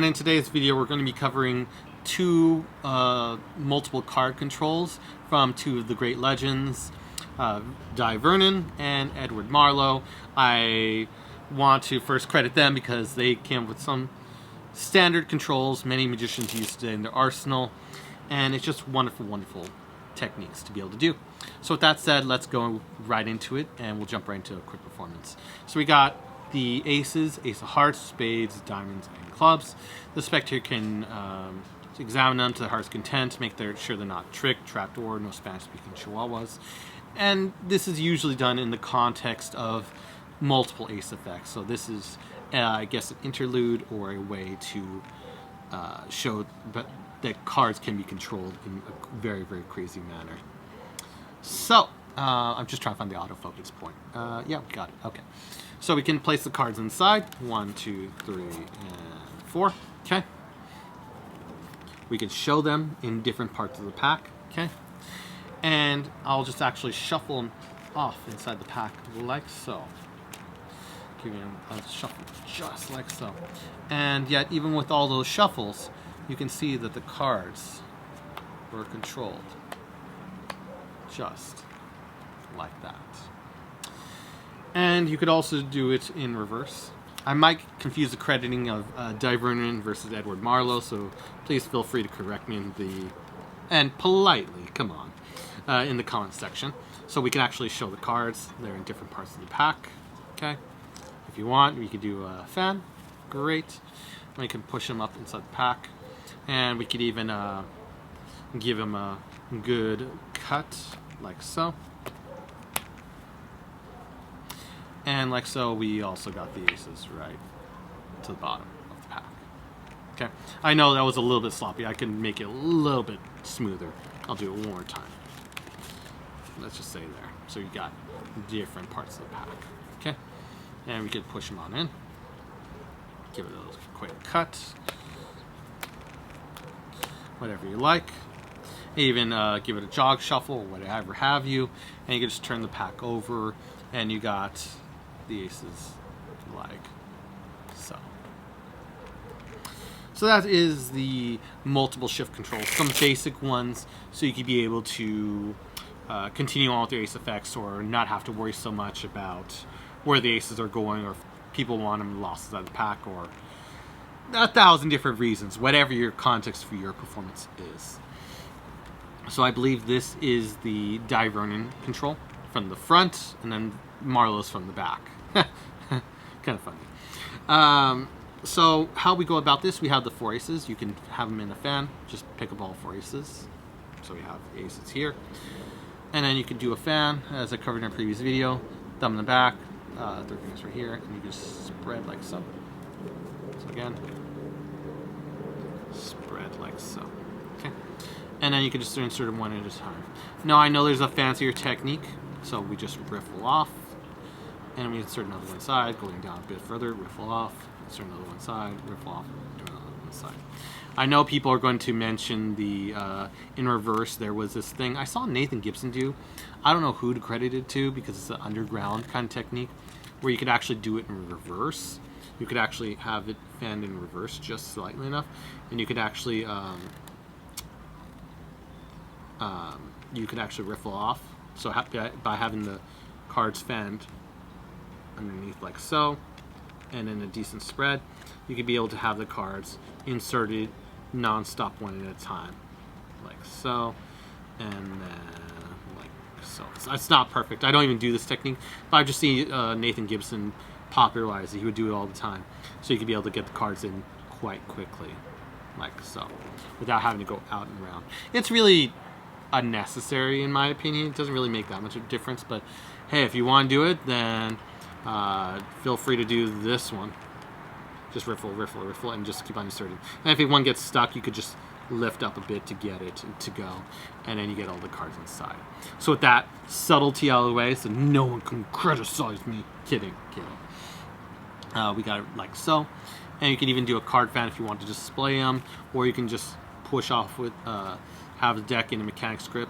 And in today's video, we're going to be covering two multiple card controls from two of the great legends, Di Vernon and Edward Marlowe. I want to first credit them because they came up with some standard controls many magicians use today in their arsenal, and it's just wonderful, wonderful techniques to be able to do. So with that said, let's go right into it, and we'll jump right into a quick performance. So we got the aces, ace of hearts, spades, diamonds, and clubs. The spectator can examine them to the heart's content, make sure they're not tricked, trapped, or no Spanish-speaking chihuahuas. And this is usually done in the context of multiple ace effects. So this is, I guess, an interlude or a way to show that cards can be controlled in a very, very crazy manner. So, I'm just trying to find the autofocus point. Yeah, we got it. Okay. So we can place the cards inside. 1, 2, 3, and 4. Okay. We can show them in different parts of the pack. Okay. And I'll just actually shuffle them off inside the pack like so. Giving them a shuffle just like so. And yet, even with all those shuffles, you can see that the cards were controlled just like that. And you could also do it in reverse. I might confuse the crediting of Di Vernon versus Edward Marlowe, so please feel free to correct me and politely, come on, in the comment section. So we can actually show the cards. They're in different parts of the pack. Okay. If you want, we could do a fan. Great. We can push them up inside the pack. And we could even give them a good cut, like so. And like so, we also got the aces right to the bottom of the pack. Okay. I know that was a little bit sloppy. I can make it a little bit smoother. I'll do it one more time. Let's just say there. So you got different parts of the pack. Okay. And we could push them on in. Give it a quick cut. Whatever you like. Even give it a jog shuffle, or whatever have you. And you can just turn the pack over, and you got the aces like so. So that is the multiple shift controls, some basic ones, so you could be able to continue on with your ace effects or not have to worry so much about where the aces are going, or if people want them lost out of the pack, or 1,000 different reasons, whatever your context for your performance is. So I believe this is the Di Vernon control from the front, and then Marlowe's from the back. Kind of funny. So how we go about this, we have the 4 aces. You can have them in a fan. Just pick up all 4 aces. So we have aces here. And then you can do a fan, as I covered in a previous video. Thumb in the back, third finger's right here, and you just spread like so. So again, spread like so. Okay. And then you can just insert them one at a time. Now I know there's a fancier technique, so we just riffle off, and we insert another one side, going down a bit further, riffle off, insert another one side, riffle off, do another one side. I know people are going to mention the in reverse. There was this thing I saw Nathan Gibson do. I don't know who to credit it to because it's an underground kind of technique where you could actually do it in reverse. You could actually have it fanned in reverse just slightly enough, and you could actually riffle off. So by having the cards fanned underneath like so, and in a decent spread, you could be able to have the cards inserted non-stop one at a time, like so, and then like so. It's not perfect. I don't even do this technique, but I just see Nathan Gibson popularize it. He would do it all the time, so you could be able to get the cards in quite quickly, like so, without having to go out and around. It's really unnecessary in my opinion. It doesn't really make that much of a difference, but hey, if you want to do it, then feel free to do this one. Just riffle, riffle, riffle, and just keep on inserting. And if one gets stuck, you could just lift up a bit to get it to go, and then you get all the cards inside. So with that subtlety out of the way, so no one can criticize me. Kidding. We got it like so, and you can even do a card fan if you want to display them, or you can just push off with have the deck in a mechanics grip.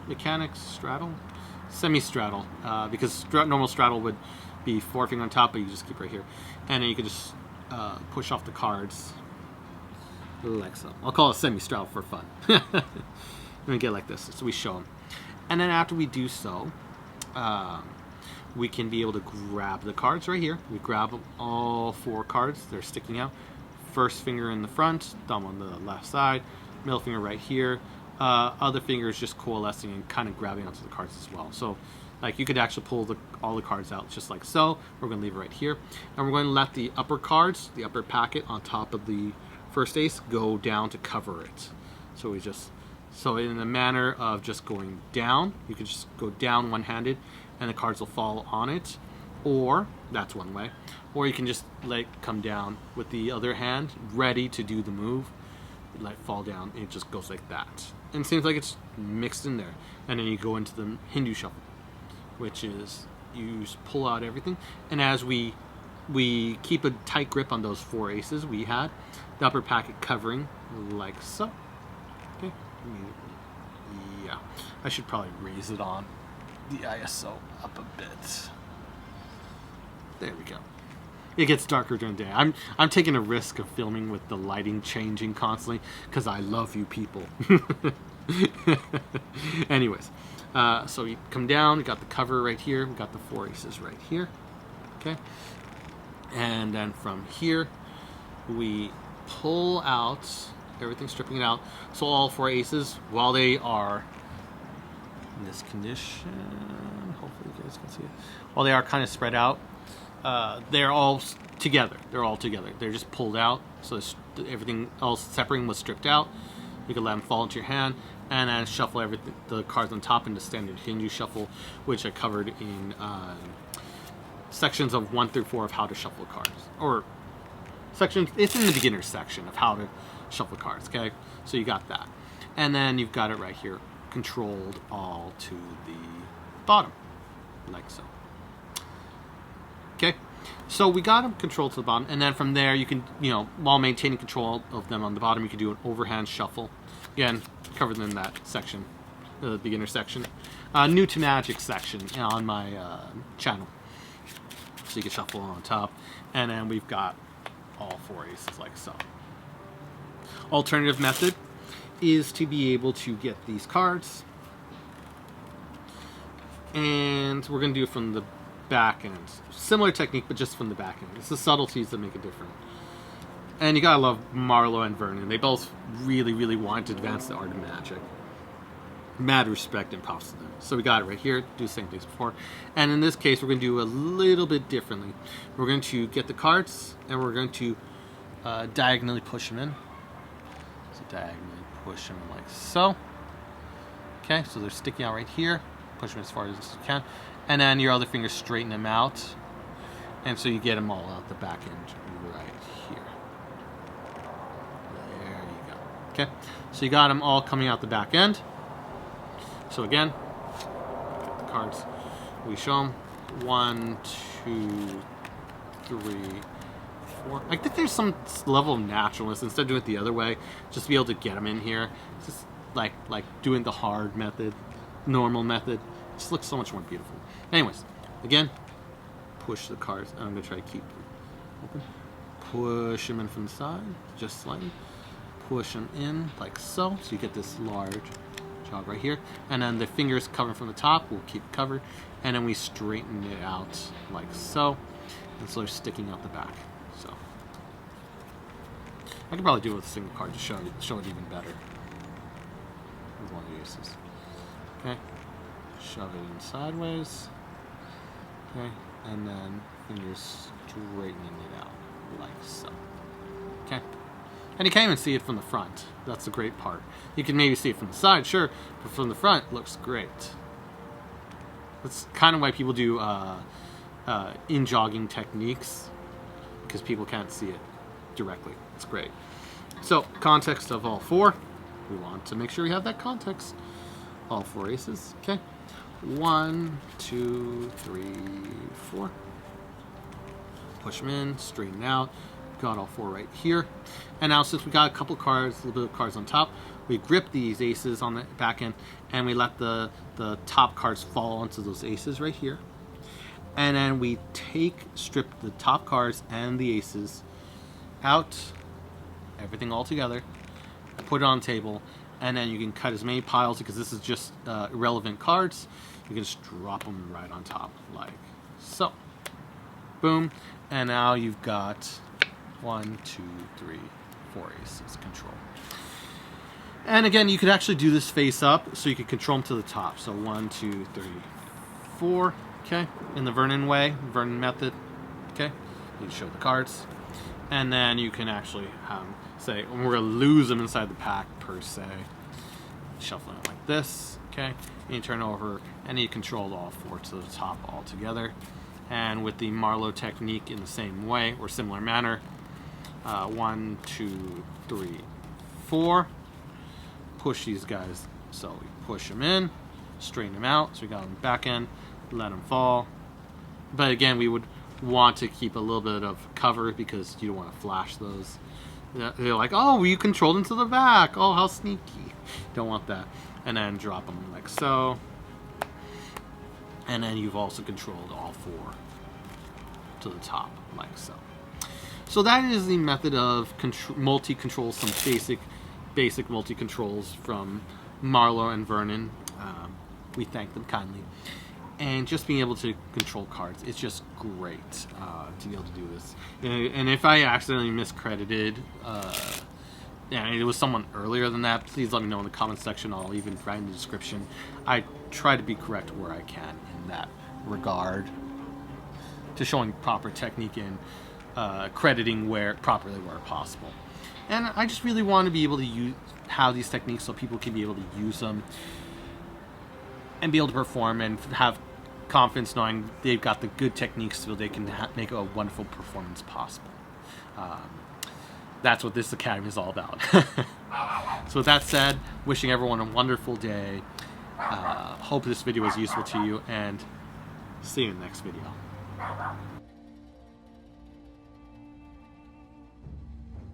Mechanics straddle, semi-straddle, because normal straddle would be forefinger on top, but you just keep right here. And then you can just push off the cards like so. I'll call it semi-straddle for fun. Let me get like this, so we show them. And then after we do so, we can be able to grab the cards right here. We grab all 4 cards. They're sticking out. First finger in the front, thumb on the left side, middle finger right here. Other finger is just coalescing and kind of grabbing onto the cards as well. So like you could actually pull all the cards out just like so. We're going to leave it right here. And we're going to let the upper cards, the upper packet on top of the first ace, go down to cover it. So in the manner of just going down, you can just go down one-handed and the cards will fall on it. Or, that's one way. Or you can just let it come down with the other hand, ready to do the move. Let it fall down, and it just goes like that. And it seems like it's mixed in there. And then you go into the Hindu shuffle, which is you pull out everything. And as we keep a tight grip on those 4 aces we had, the upper packet covering like so. Okay. Yeah, I should probably raise it on the ISO up a bit. There we go. It gets darker during the day. I'm taking a risk of filming with the lighting changing constantly because I love you people. Anyways, so you come down, you got the cover right here, we got the 4 aces right here. Okay. And then from here, we pull out everything, stripping it out. So all 4 aces, while they are in this condition, hopefully you guys can see it, while they are kind of spread out, they're all together. They're just pulled out. So everything else separating was stripped out. You can let them fall into your hand, and then shuffle the cards on top into standard Hindu shuffle, which I covered in sections of 1 through 4 of how to shuffle cards, or sections. It's in the beginner section of how to shuffle cards. Okay, so you got that, and then you've got it right here, controlled all to the bottom, like so. Okay, so we got them controlled to the bottom, and then from there you can, while maintaining control of them on the bottom, you can do an overhand shuffle. Again, covered in that section, the beginner section, new to Magic section on my channel. So you can shuffle on top, and then we've got all 4 aces like so. Alternative method is to be able to get these cards, and we're going to do it from the back end. Similar technique, but just from the back end. It's the subtleties that make it different. And you gotta love Marlowe and Vernon. They both really, really wanted to advance the art of Magic. Mad respect and props to them. So we got it right here. Do the same things before. And in this case, we're going to do a little bit differently. We're going to get the cards, and we're going to diagonally push them in. So diagonally push them like so. Okay, so they're sticking out right here. Push them as far as you can. And then your other finger, straighten them out. And so you get them all out the back end right here. There you go. Okay, so you got them all coming out the back end. So again, get the cards. We show them 1, 2, 3, 4. I think there's some level of naturalness instead of doing it the other way, just to be able to get them in here. It's just like doing the hard method, normal method. It just looks so much more beautiful. Anyways, again, push the cards. I'm gonna try to keep them open. Push them in from the side, just slightly. Push them in like so. So you get this large jog right here, and then the fingers covering from the top will keep covered, and then we straighten it out like so, and so they're sticking out the back. So I could probably do it with a single card to show it even better with one of the aces. Okay, shove it in sideways. Okay, and then fingers straightening it out like so. Okay. And you can't even see it from the front. That's the great part. You can maybe see it from the side, sure, but from the front, it looks great. That's kind of why people do in-jogging techniques, because people can't see it directly. It's great. So, context of all 4. We want to make sure we have that context. All 4 aces, okay? 1, 2, 3, 4. Push them in, straighten out. Got all 4 right here. And now since we got a couple cards, a little bit of cards on top, we grip these aces on the back end, and we let the top cards fall onto those aces right here. And then we strip the top cards and the aces out, everything all together, put it on the table, and then you can cut as many piles, because this is just irrelevant cards. You can just drop them right on top, like so. Boom. And now you've got 1, 2, 3, 4 aces control. And again, you could actually do this face up, so you can control them to the top. So 1, 2, 3, 4. Okay, in the Vernon way, Vernon method. Okay, you show the cards, and then you can actually say we're gonna lose them inside the pack per se. Shuffling it like this. Okay, and you turn over, and you control all 4 to the top all together. And with the Marlowe technique in the same way or similar manner, 1, 2, 3, 4. Push these guys. So we push them in, straighten them out. So we got them back end. Let them fall. But again, we would want to keep a little bit of cover, because you don't want to flash those. They're like, oh, you controlled them to the back. Oh, how sneaky. Don't want that. And then drop them like so. And then you've also controlled all 4 to the top, like so. So that is the method of multi-control, some basic multi-controls from Marlowe and Vernon. We thank them kindly. And just being able to control cards, it's just great to be able to do this. And if I accidentally miscredited, and it was someone earlier than that, please let me know in the comment section. I'll even write in the description. I try to be correct where I can in that regard, to showing proper technique and crediting properly where possible. And I just really want to be able to have these techniques so people can be able to use them and be able to perform and have confidence knowing they've got the good techniques so they can make a wonderful performance possible. That's what this academy is all about. So with that said, wishing everyone a wonderful day. Hope this video was useful to you, and see you in the next video.